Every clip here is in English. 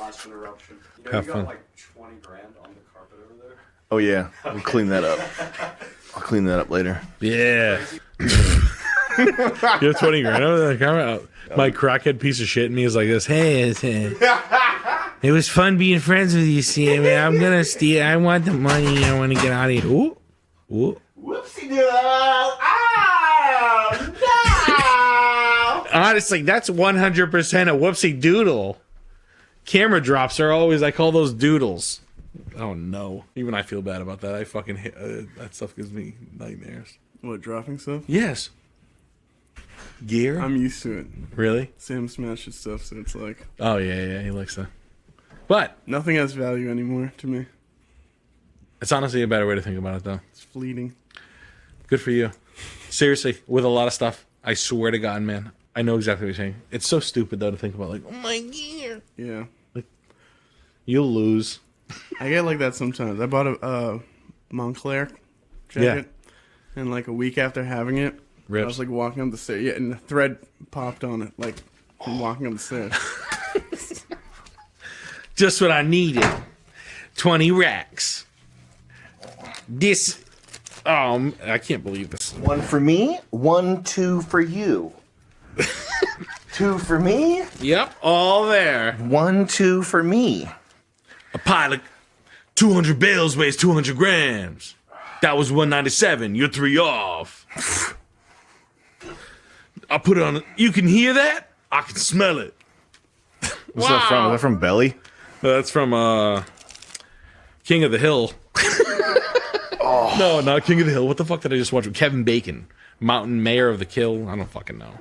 last interruption. You know, Have you fun. got like 20 grand on the carpet over there. Oh yeah, we'll clean that up. I'll clean that up later. Yeah. You have 20 grand over the camera? My crackhead piece of shit in me is like this. Hey, it was fun being friends with you, Sam. I'm gonna steal. I want the money. I want to get out of here. Ooh, ooh. Whoopsie doodle! Oh no! Honestly, that's 100% a whoopsie doodle. Camera drops are always, I call those doodles. Oh no. Even I feel bad about that. I fucking hate, that stuff gives me nightmares. What, dropping stuff? Yes. Gear? I'm used to it. Really? Sam smashes stuff, so it's like Oh yeah, he likes that. But nothing has value anymore to me. it's honestly a better way to think about it though. It's fleeting. Good for you. Seriously, with a lot of stuff, I swear to God, man, I know exactly what you're saying. It's so stupid though to think about like, oh my gear. Yeah. You'll lose. I get like that sometimes. I bought a Montclair jacket, and like a week after having it, Rips. I was like walking up the stairs, yeah, and the thread popped on it, like from walking up the stairs. Just what I needed. 20 racks. This. Oh, I can't believe this. One for me, 1, 2 for you. 2 for me, Yep, all there. 1, 2 for me. A pile of 200 bales weighs 200 grams. That was 197. You're 3 off. I put it on. You can hear that? I can smell it. What's that from? Is that from Belly? That's from King of the Hill. No, not King of the Hill. What the fuck did I just watch? Kevin Bacon, Mountain Mayor of the Kill. I don't fucking know.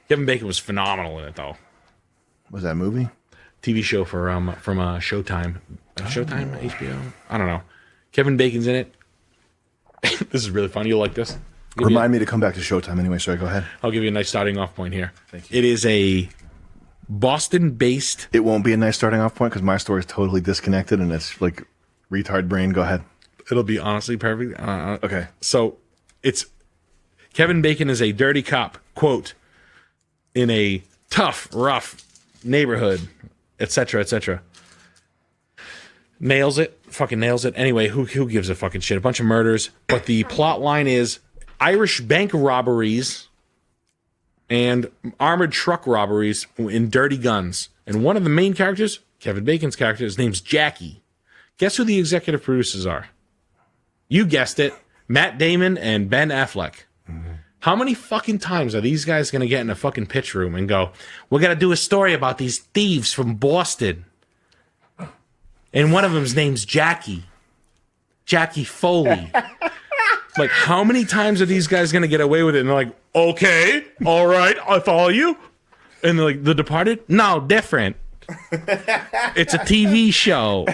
Kevin Bacon was phenomenal in it though. Was that a movie? TV show for from Showtime. Showtime, HBO. I don't know. Kevin Bacon's in it. This is really fun. You'll like this. Remind me to come back to Showtime anyway. Sorry, go ahead. I'll give you a nice starting off point here. Thank you. It is a Boston-based. It won't be a nice starting off point because my story is totally disconnected and it's like retard brain. Go ahead. It'll be honestly perfect. Okay. So it's Kevin Bacon is a dirty cop, quote, in a tough, rough neighborhood, etc., etc. Nails it. Fucking nails it. Anyway, who gives a fucking shit? A bunch of murders. But the plot line is Irish bank robberies and armored truck robberies in Dirty Guns. And one of the main characters, Kevin Bacon's character, his name's Jackie. Guess who the executive producers are? You guessed it. Matt Damon and Ben Affleck. Mm-hmm. How many fucking times are these guys going to get in a fucking pitch room and go, we're going to do a story about these thieves from Boston. And one of them's name's Jackie. Jackie Foley. Like, how many times are these guys going to get away with it? And they're like, okay, all right, I follow you. And they're like, The Departed? No, different. It's a TV show.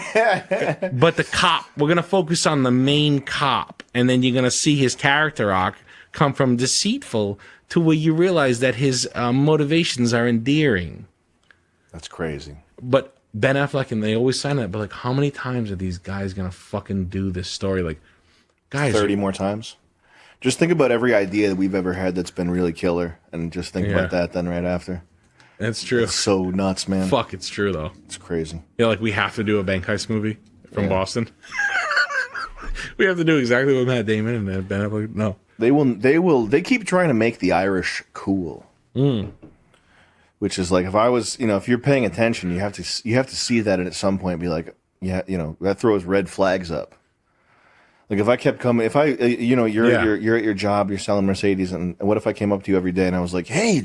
But the cop, we're going to focus on the main cop. And then you're going to see his character arc come from deceitful to where you realize that his motivations are endearing. That's crazy. But Ben Affleck, and they always sign it, but like, how many times are these guys going to fucking do this story? Like, guys. 30 more times. Just think about every idea that we've ever had that's been really killer and just think about that then right after. It's true. It's so nuts, man. Fuck, it's true, though. It's crazy. Yeah, like, we have to do a bank heist movie from Boston. We have to do exactly what Matt Damon and Ben Affleck. No. They keep trying to make the Irish cool. Which is like, if I was, if you're paying attention, you have to see that and at some point be like, yeah, that throws red flags up. Like if I kept coming, if I, you're at your job, you're selling Mercedes, and what if I came up to you every day and I was like, hey,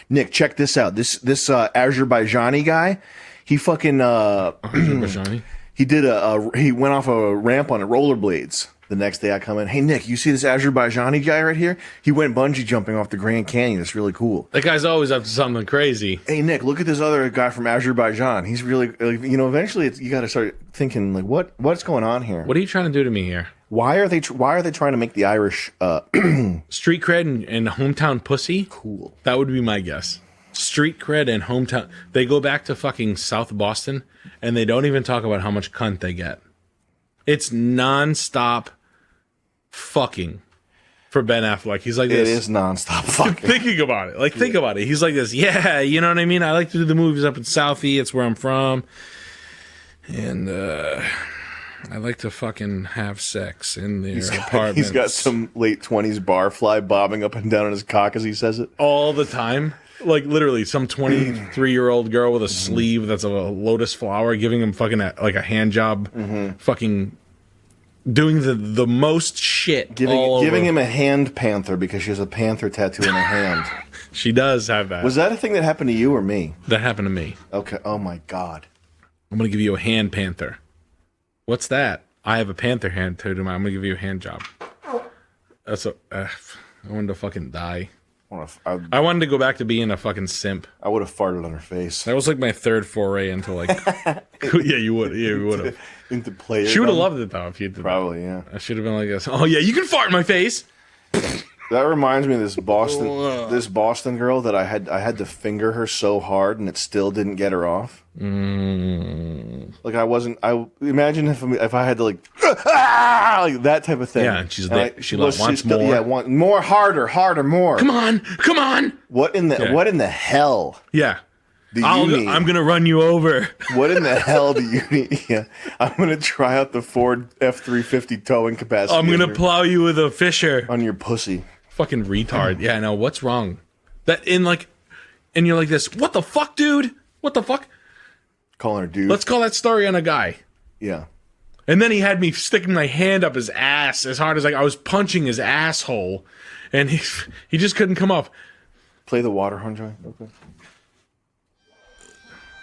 Nick, check this out. This Azerbaijani guy, he fucking Azerbaijani? he went off a ramp on rollerblades. The next day I come in, hey, Nick, you see this Azerbaijani guy right here? He went bungee jumping off the Grand Canyon. It's really cool. That guy's always up to something crazy. Hey, Nick, look at this other guy from Azerbaijan. He's really, eventually you got to start thinking, like, what's going on here? What are you trying to do to me here? Why are they trying to make the Irish street cred and hometown pussy? Cool. That would be my guess. Street cred and hometown. They go back to fucking South Boston, and they don't even talk about how much cunt they get. It's nonstop fucking for Ben Affleck. He's like It this. is nonstop fucking. Thinking about it. Like, think about it. He's like this. Yeah, you know what I mean? I like to do the movies up in Southie. It's where I'm from. And I like to fucking have sex in their apartments. He's got some late 20s barfly bobbing up and down on his cock as he says it. all the time. Like, literally, some 23-year-old girl with a sleeve that's a lotus flower giving him fucking like a hand job. Fucking doing the most shit all Giving over. him a hand panther because she has a panther tattoo in her hand. She does have that. Was that a thing that happened to you or me? That happened to me. Okay. Oh my God. I'm going to give you a hand panther. What's that? I have a panther hand tattooed on my. I'm going to give you a hand job. That's a. I wanted to fucking die. I wanted to go back to being a fucking simp. I would have farted on her face. That was like my third foray into like. Yeah, you would. Yeah, you would have. Into player. She would have loved it though if you did. Probably, yeah. I should have been like this. Oh yeah, you can fart in my face. That reminds me of this Boston girl that I had to finger her so hard and it still didn't get her off. Like I imagine if I had to like that type of thing. Yeah, and she's like, she wants more. Yeah, want more, harder, more. Come on. What in the hell? Yeah. Do you need? I'm gonna run you over. What in the hell do you need? Yeah, I'm gonna try out the Ford F-350 towing capacity. I'm gonna plow you with a fisher. On your pussy. Fucking retard. Yeah, no, what's wrong? And you're like this, what the fuck, dude? What the fuck? Calling her dude. Let's call that story on a guy. Yeah. And then he had me sticking my hand up his ass as hard as I was punching his asshole. And he just couldn't come up. Play the water horn, Joey. Okay.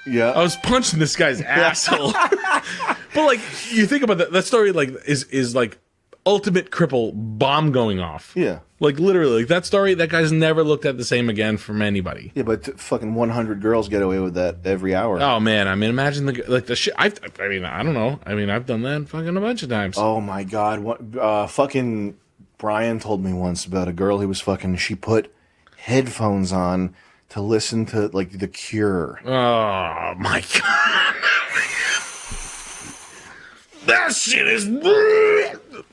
Yeah. I was punching this guy's asshole. But like, you think about that story like is like ultimate cripple bomb going off. Yeah. Like literally, like that story, that guy's never looked at the same again from anybody. Yeah, but fucking 100 girls get away with that every hour. Oh man, I mean, imagine the shit. I mean, I don't know. I mean, I've done that fucking a bunch of times. Oh my God. What fucking Brian told me once about a girl he was fucking, she put headphones on to listen to like The Cure. Oh my God. That shit is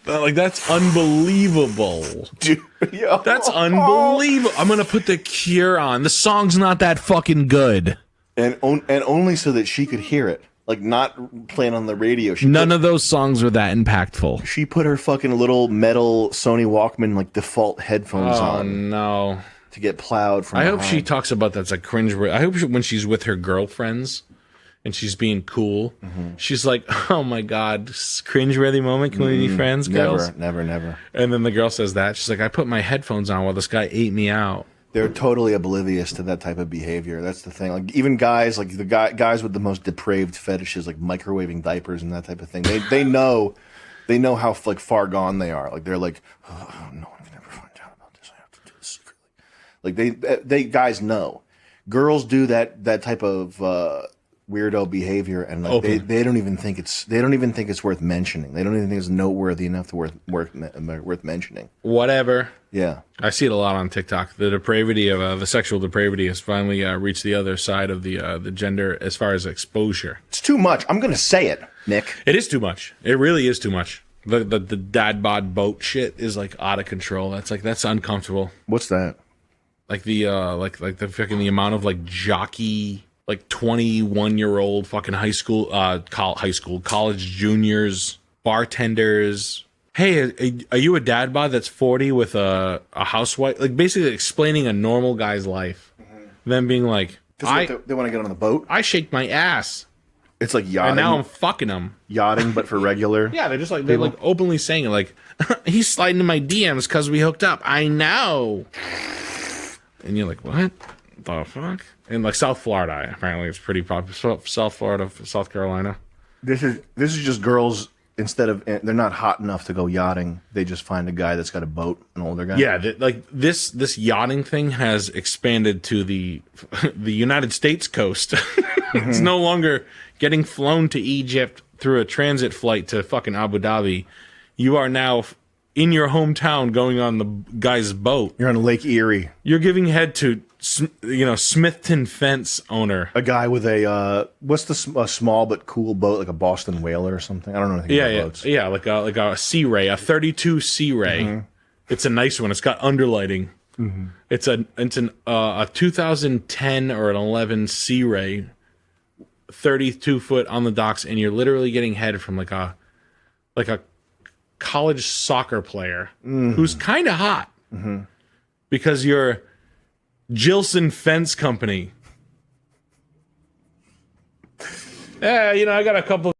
like, that's unbelievable. Dude, yo. That's unbelievable. I'm gonna put The Cure on. The song's not that fucking good. And only so that she could hear it. Like, not playing on the radio. None of those songs were that impactful. She put her fucking little metal Sony Walkman like default headphones on. Oh no. To get plowed from I behind. hope she talks about that's like cringe. I hope when she's with her girlfriends and she's being cool, she's like, "Oh my God, cringe-worthy moment. Can we be friends, girls?" Never. And then the girl says that she's like, "I put my headphones on while this guy ate me out." They're totally oblivious to that type of behavior. That's the thing. Like even guys, like the guys with the most depraved fetishes, like microwaving diapers and that type of thing. They know how like far gone they are. Like they're like, oh, no one can ever find out about this. I have to do this secretly. Like they guys know. Girls do that type of weirdo behavior, and like they don't even think it's worth mentioning. They don't even think it's noteworthy enough to worth mentioning. Whatever. Yeah, I see it a lot on TikTok. The depravity of the sexual depravity has finally reached the other side of the gender as far as exposure. it's too much. I'm gonna say it, Nick. It is too much. It really is too much. The dad bod boat shit is like out of control. That's uncomfortable. What's that? Like the like the fucking the amount of like jockey, like 21-year-old fucking college juniors, bartenders. Hey, are you a dad bod that's 40 with a housewife? Like basically explaining a normal guy's life. Then being like, They want to get on the boat. I shake my ass. It's like yachting. And now I'm fucking him. Yachting, but for regular. Yeah, they're like openly saying it. Like, he's sliding in my DMs because we hooked up. I know. And you're like, what the fuck? And like South Florida, apparently it's pretty popular. South Florida, South Carolina. This is just girls. Instead of they're not hot enough to go yachting, they just find a guy that's got a boat, an older guy. Yeah, like this yachting thing has expanded to the United States coast. It's no longer getting flown to Egypt through a transit flight to fucking Abu Dhabi. You are now in your hometown going on the guy's boat. You're on Lake Erie. You're giving head to Smithton Fence owner. A guy with a a small but cool boat, like a Boston Whaler or something. I don't know anything about boats. Yeah, like a Sea Ray, a 32 Sea Ray. It's a nice one. It's got underlighting. It's a 2010 or an 11 Sea Ray, 32 foot on the docks, and you're literally getting head from like a college soccer player who's kind of hot because you're Gilson Fence Company. Yeah, I got a couple